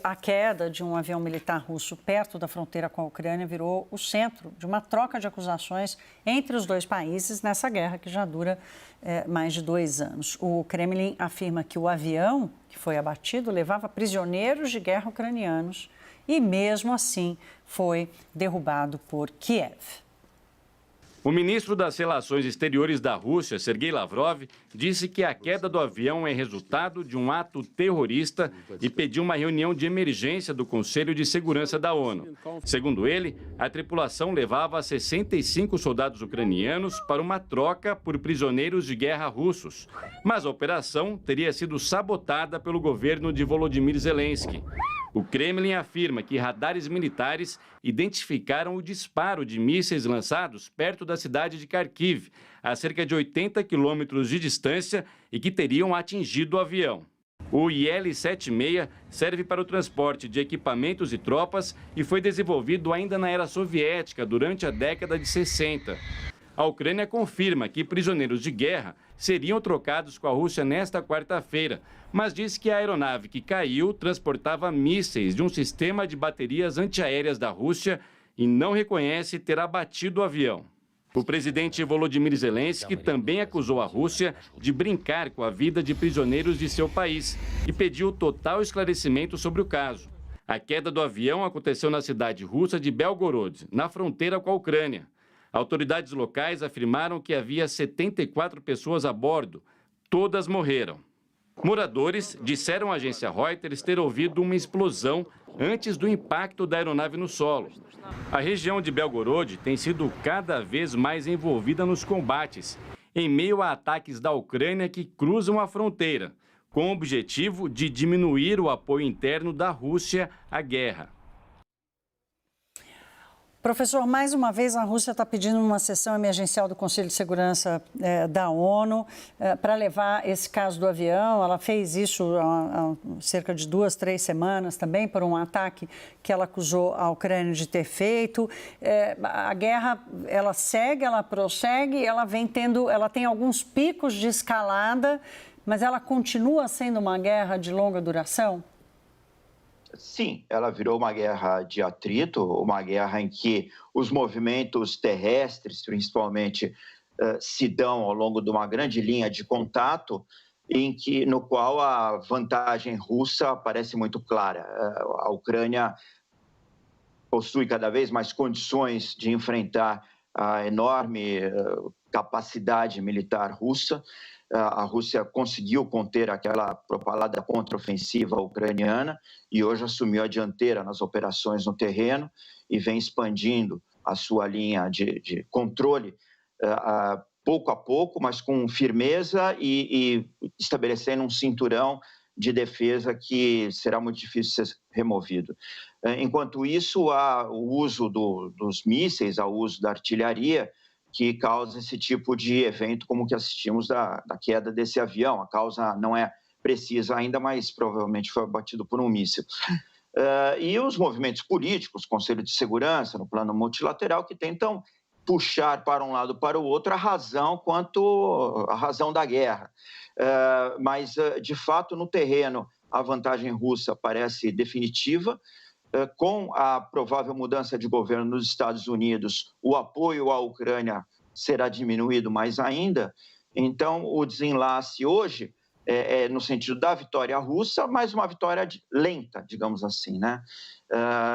A queda de um avião militar russo perto da fronteira com a Ucrânia virou o centro de uma troca de acusações entre os dois países nessa guerra que já dura mais de 2 anos. O Kremlin afirma que o avião que foi abatido levava prisioneiros de guerra ucranianos e, mesmo assim, foi derrubado por Kiev. O ministro das Relações Exteriores da Rússia, Sergei Lavrov, disse que a queda do avião é resultado de um ato terrorista e pediu uma reunião de emergência do Conselho de Segurança da ONU. Segundo ele, a tripulação levava 65 soldados ucranianos para uma troca por prisioneiros de guerra russos, mas a operação teria sido sabotada pelo governo de Volodymyr Zelensky. O Kremlin afirma que radares militares identificaram o disparo de mísseis lançados perto da cidade de Kharkiv, a cerca de 80 quilômetros de distância, e que teriam atingido o avião. O Il-76 serve para o transporte de equipamentos e tropas e foi desenvolvido ainda na era soviética, durante a década de 60. A Ucrânia confirma que prisioneiros de guerra seriam trocados com a Rússia nesta quarta-feira, mas diz que a aeronave que caiu transportava mísseis de um sistema de baterias antiaéreas da Rússia e não reconhece ter abatido o avião. O presidente Volodymyr Zelensky também acusou a Rússia de brincar com a vida de prisioneiros de seu país e pediu total esclarecimento sobre o caso. A queda do avião aconteceu na cidade russa de Belgorod, na fronteira com a Ucrânia. Autoridades locais afirmaram que havia 74 pessoas a bordo. Todas morreram. Moradores disseram à agência Reuters ter ouvido uma explosão antes do impacto da aeronave no solo. A região de Belgorod tem sido cada vez mais envolvida nos combates, em meio a ataques da Ucrânia que cruzam a fronteira, com o objetivo de diminuir o apoio interno da Rússia à guerra. Professor, mais uma vez a Rússia está pedindo uma sessão emergencial do Conselho de Segurança da ONU para levar esse caso do avião. Ela fez isso há cerca de 2, 3 semanas também por um ataque que ela acusou a Ucrânia de ter feito. A guerra, ela segue, ela prossegue, ela tem alguns picos de escalada, mas ela continua sendo uma guerra de longa duração? Sim, ela virou uma guerra de atrito, uma guerra em que os movimentos terrestres, principalmente, se dão ao longo de uma grande linha de contato, no qual a vantagem russa parece muito clara. A Ucrânia possui cada vez mais condições de enfrentar a enorme capacidade militar russa. A Rússia conseguiu conter aquela propalada contraofensiva ucraniana e hoje assumiu a dianteira nas operações no terreno e vem expandindo a sua linha de controle pouco a pouco, mas com firmeza e estabelecendo um cinturão de defesa que será muito difícil ser removido. Enquanto isso, há o uso dos mísseis, há o uso da artilharia, que causa esse tipo de evento como que assistimos da queda desse avião. A causa não é precisa ainda, mas provavelmente foi abatido por um míssil. E os movimentos políticos, Conselho de Segurança, no plano multilateral, que tentam puxar para um lado para o outro a razão da guerra. Mas, de fato, no terreno, a vantagem russa parece definitiva. Com a provável mudança de governo nos Estados Unidos, o apoio à Ucrânia será diminuído mais ainda. Então, o desenlace hoje é no sentido da vitória russa, mas uma vitória lenta, digamos assim, né?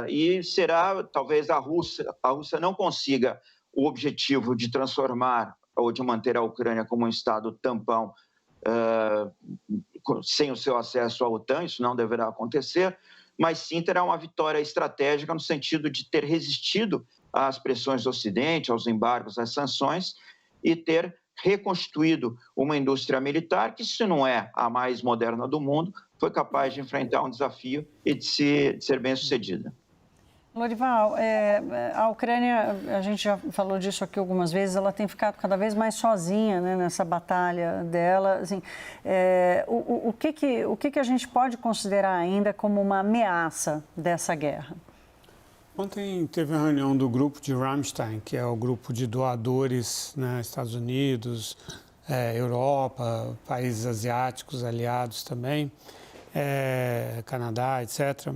E será, talvez, a Rússia não consiga o objetivo de transformar ou de manter a Ucrânia como um Estado tampão sem o seu acesso à OTAN, isso não deverá acontecer, mas sim terá uma vitória estratégica no sentido de ter resistido às pressões do Ocidente, aos embargos, às sanções, e ter reconstituído uma indústria militar que, se não é a mais moderna do mundo, foi capaz de enfrentar um desafio e de ser bem-sucedida. Lorival, a Ucrânia, a gente já falou disso aqui algumas vezes, ela tem ficado cada vez mais sozinha, né, nessa batalha dela. Assim, o que a gente pode considerar ainda como uma ameaça dessa guerra? Ontem teve uma reunião do grupo de Rammstein, que é o grupo de doadores, né, Estados Unidos, Europa, países asiáticos aliados também. Canadá, etc.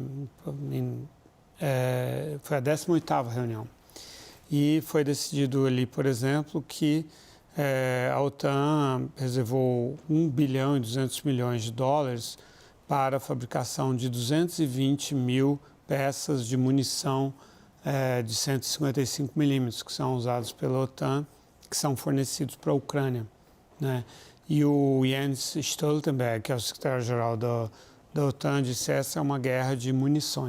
Foi a 18ª reunião. E foi decidido ali, por exemplo, que a OTAN reservou 1 bilhão e 200 milhões de dólares para a fabricação de 220 mil peças de munição de 155 milímetros, que são usados pela OTAN, que são fornecidos para a Ucrânia, né? E o Jens Stoltenberg, que é o secretário-geral da OTAN, disse que essa é uma guerra de munição.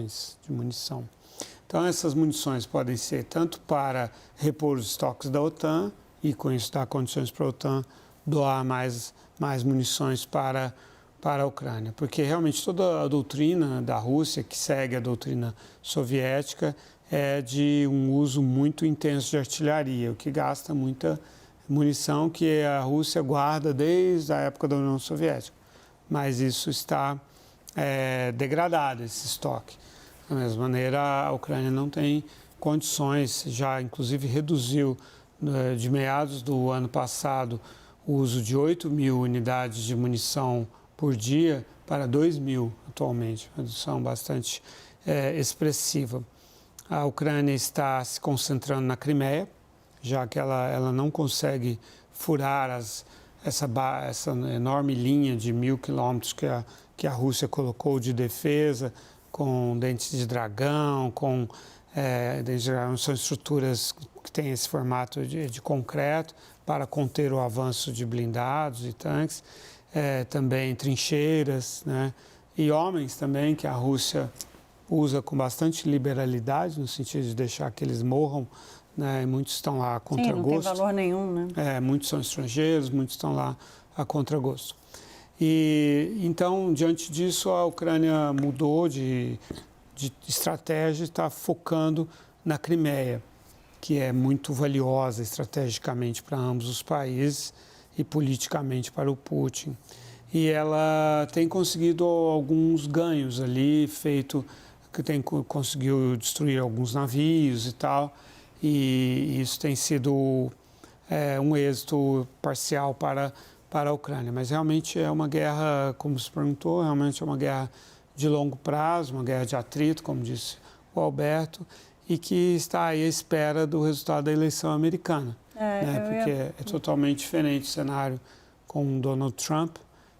Então, essas munições podem ser tanto para repor os estoques da OTAN e, com isso, dar condições para a OTAN doar mais munições para a Ucrânia. Porque, realmente, toda a doutrina da Rússia, que segue a doutrina soviética, é de um uso muito intenso de artilharia, o que gasta muita munição que a Rússia guarda desde a época da União Soviética. Mas isso está degradado, esse estoque. Da mesma maneira, a Ucrânia não tem condições, já inclusive reduziu de meados do ano passado o uso de 8 mil unidades de munição por dia para 2 mil atualmente, uma redução bastante expressiva. A Ucrânia está se concentrando na Crimeia, já que ela não consegue furar essa enorme linha de 1.000 quilômetros que a Rússia colocou de defesa, com dentes de dragão, dentes de dragão são estruturas que têm esse formato de concreto para conter o avanço de blindados e tanques, também trincheiras, né? E homens também, que a Rússia usa com bastante liberalidade, no sentido de deixar que eles morram, né? E muitos estão lá a contragosto. Sim, não tem valor nenhum, né? Muitos são estrangeiros, muitos estão lá a contragosto. E então, diante disso, a Ucrânia mudou de estratégia e está focando na Crimeia, que é muito valiosa estrategicamente para ambos os países e politicamente para o Putin. E ela tem conseguido alguns ganhos ali, conseguiu destruir alguns navios e tal, e isso tem sido um êxito parcial para a Ucrânia. Mas realmente é uma guerra, como se perguntou, realmente é uma guerra de longo prazo, uma guerra de atrito, como disse o Alberto, e que está aí à espera do resultado da eleição americana. Porque é totalmente diferente o cenário com Donald Trump,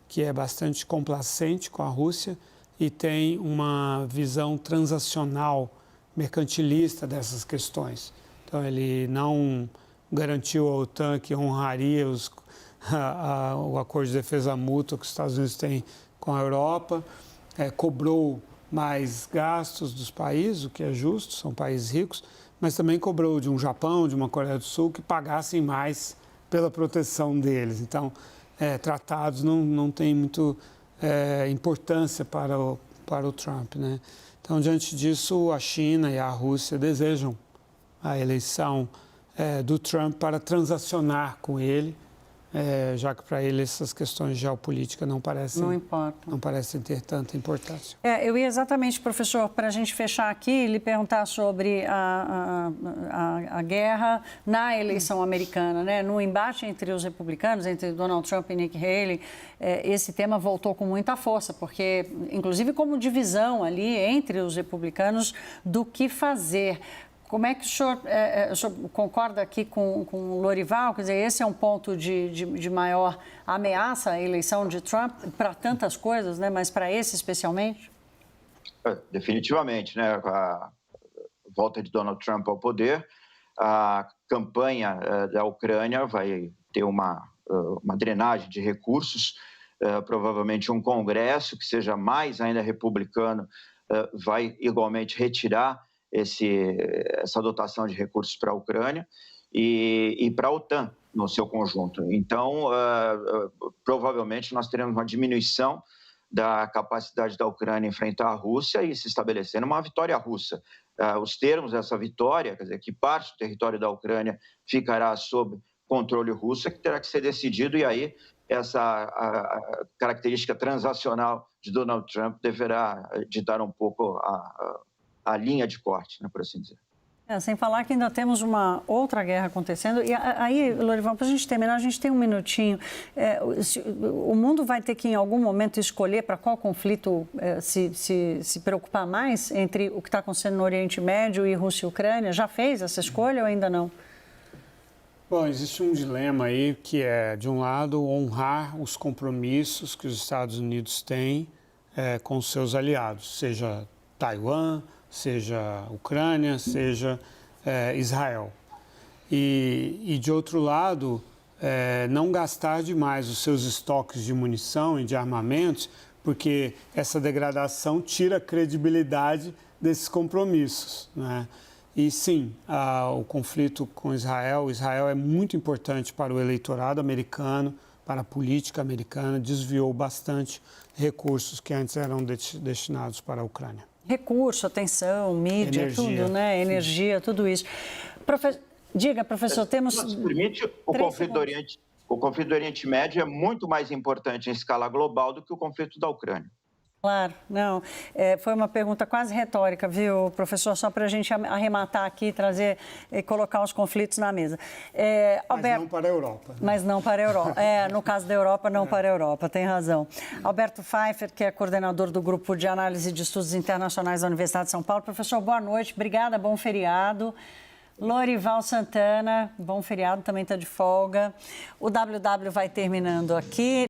que é bastante complacente com a Rússia e tem uma visão transacional, mercantilista dessas questões. Então, ele não garantiu à OTAN que honraria o acordo de defesa mútua que os Estados Unidos têm com a Europa, cobrou mais gastos dos países, o que é justo, são países ricos, mas também cobrou de um Japão, de uma Coreia do Sul, que pagassem mais pela proteção deles. Então, tratados não têm muito importância para o Trump, né? Então, diante disso, a China e a Rússia desejam a eleição do Trump para transacionar com ele, já que para ele essas questões de geopolítica não parecem ter tanta importância. Eu ia exatamente, professor, para a gente fechar aqui, lhe perguntar sobre a guerra na eleição americana, né? No embate entre os republicanos, entre Donald Trump e Nikki Haley, esse tema voltou com muita força, porque, inclusive, como divisão ali entre os republicanos do que fazer. Como é que o senhor concorda aqui com o Lorival? Quer dizer, esse é um ponto de maior ameaça à eleição de Trump para tantas coisas, né? Mas para esse especialmente? Definitivamente, né? A volta de Donald Trump ao poder, a campanha da Ucrânia vai ter uma drenagem de recursos, provavelmente um Congresso que seja mais ainda republicano vai igualmente retirar essa dotação de recursos para a Ucrânia e para a OTAN no seu conjunto. Então, provavelmente nós teremos uma diminuição da capacidade da Ucrânia enfrentar a Rússia e se estabelecendo uma vitória russa. Os termos dessa vitória, quer dizer, que parte do território da Ucrânia ficará sob controle russo, é que terá que ser decidido, e aí a característica transacional de Donald Trump deverá ditar um pouco a linha de corte, né, por assim dizer. Sem falar que ainda temos uma outra guerra acontecendo. E aí, Lorival, para a gente terminar, a gente tem um minutinho. O mundo vai ter que, em algum momento, escolher para qual conflito se preocupar mais entre o que está acontecendo no Oriente Médio e Rússia e Ucrânia? Já fez essa escolha ou ainda não? Bom, existe um dilema aí que é, de um lado, honrar os compromissos que os Estados Unidos têm com os seus aliados, seja Taiwan, seja Ucrânia, seja Israel. E de outro lado, não gastar demais os seus estoques de munição e de armamentos, porque essa degradação tira a credibilidade desses compromissos, né? E sim, o conflito com Israel é muito importante para o eleitorado americano, para a política americana, desviou bastante recursos que antes eram destinados para a Ucrânia. Recurso, atenção, mídia, energia, tudo, né? Energia, tudo isso. Diga, professor, temos... Se permite, o conflito do Oriente Médio é muito mais importante em escala global do que o conflito da Ucrânia. Claro, não. Foi uma pergunta quase retórica, viu, professor? Só para a gente arrematar aqui, trazer e colocar os conflitos na mesa. Mas não para a Europa. Né? Mas não para a Europa. No caso da Europa, não para a Europa, tem razão. Alberto Pfeiffer, que é coordenador do Grupo de Análise de Estudos Internacionais da Universidade de São Paulo. Professor, boa noite, obrigada, bom feriado. Lorival Santana, bom feriado, também está de folga. O WW vai terminando aqui.